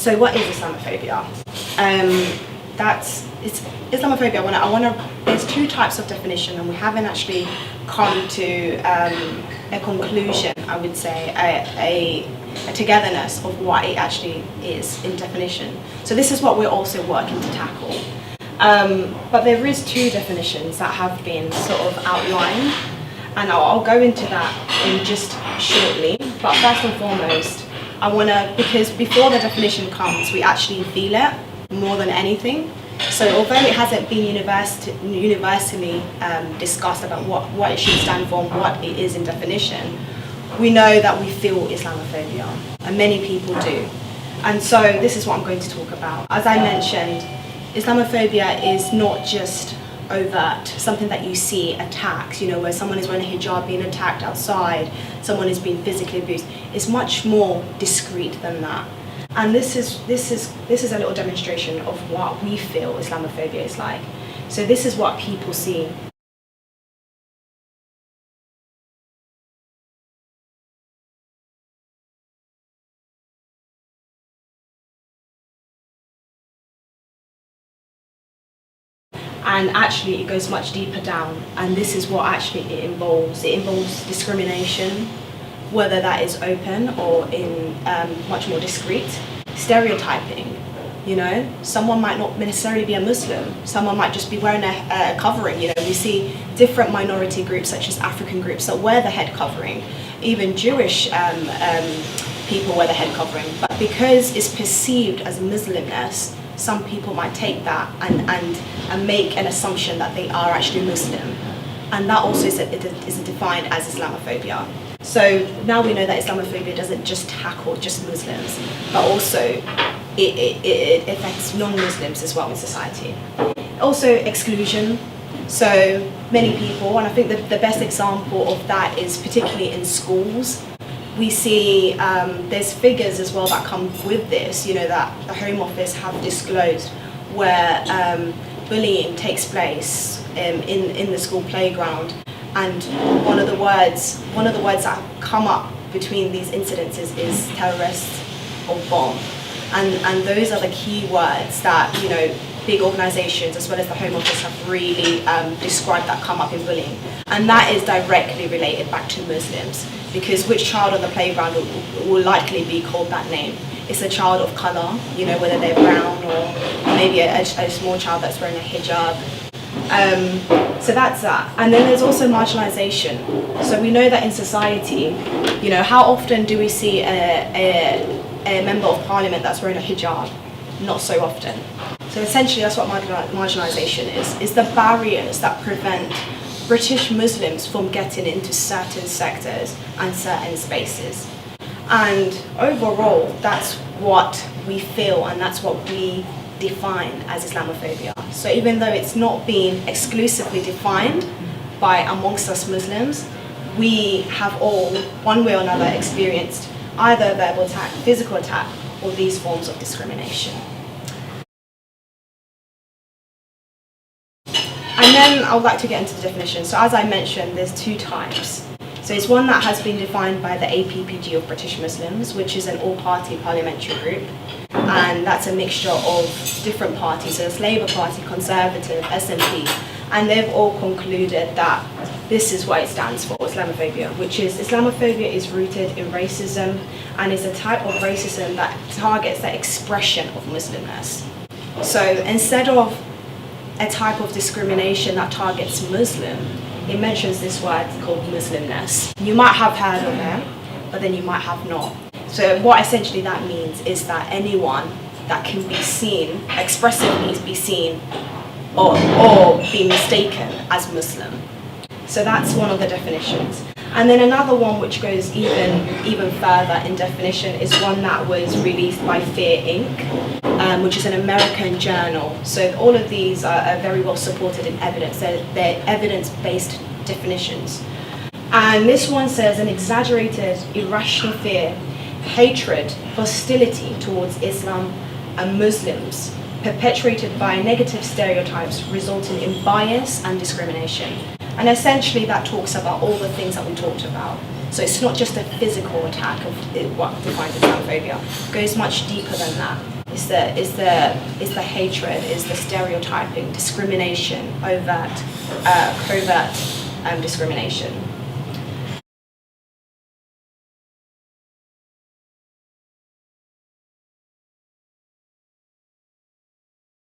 So what is Islamophobia? It's Islamophobia. There's two types of definition, and we haven't actually come to a conclusion, I would say, a togetherness of what it actually is in definition. So this is what we're also working to tackle. But there is two definitions that have been sort of outlined, and I'll go into that in just shortly. But first and foremost, because before the definition comes, we actually feel it more than anything. So although it hasn't been universally discussed about what it should stand for and what it is in definition, we know that we feel Islamophobia, and many people do. And so this is what I'm going to talk about. As I mentioned, Islamophobia is not just overt, something that you see attacks, where someone is wearing a hijab being attacked outside, someone is being physically abused. It's much more discreet than that. And this is a little demonstration of what we feel Islamophobia is like. So this is what people see. And actually it goes much deeper down, and this is what actually it involves. It involves discrimination, whether that is open or in much more discreet. Stereotyping, someone might not necessarily be a Muslim, someone might just be wearing a covering. We see different minority groups such as African groups that wear the head covering, even Jewish people wear the head covering, but because it's perceived as Muslimness, some people might take that and make an assumption that they are actually Muslim, and that also is defined as Islamophobia. So now we know that Islamophobia doesn't just tackle just Muslims, but also it affects non-Muslims as well in society. Also exclusion. So many people, and I think the best example of that is particularly in schools. We see there's figures as well that come with this, that the Home Office have disclosed where bullying takes place in the school playground. And one of the words that come up between these incidences is terrorist or bomb. And those are the key words that, big organisations as well as the Home Office have really described that come up in bullying. And that is directly related back to Muslims, because which child on the playground will likely be called that name? It's a child of colour, whether they're brown or maybe a small child that's wearing a hijab. So that's that. And then there's also marginalisation. So we know that in society, how often do we see a member of parliament that's wearing a hijab? Not so often. So essentially that's what marginalisation is the barriers that prevent British Muslims from getting into certain sectors and certain spaces. And overall, that's what we feel, and that's what we define as Islamophobia. So even though it's not being exclusively defined by amongst us Muslims, we have all, one way or another, experienced either verbal attack, physical attack, or these forms of discrimination. And then I would like to get into the definition. So as I mentioned, there's two types. So it's one that has been defined by the APPG of British Muslims, which is an all-party parliamentary group. And that's a mixture of different parties. So it's Labour Party, Conservative, SNP. And they've all concluded that this is what it stands for, Islamophobia, which is Islamophobia is rooted in racism and is a type of racism that targets the expression of Muslimness. So instead of a type of discrimination that targets Muslim, it mentions this word called Muslimness. You might have heard of it, but then you might have not. So what essentially that means is that anyone that can be seen, expressively be seen, or be mistaken as Muslim. So that's one of the definitions. And then another one which goes even further in definition is one that was released by Fear Inc., which is an American journal. So all of these are very well supported in evidence. They're evidence-based definitions. And this one says an exaggerated, irrational fear, hatred, hostility towards Islam and Muslims, perpetuated by negative stereotypes resulting in bias and discrimination. And essentially that talks about all the things that we talked about. So it's not just a physical attack of what defines Islamophobia. It goes much deeper than that. It's the hatred, it's the stereotyping, discrimination, overt, covert discrimination.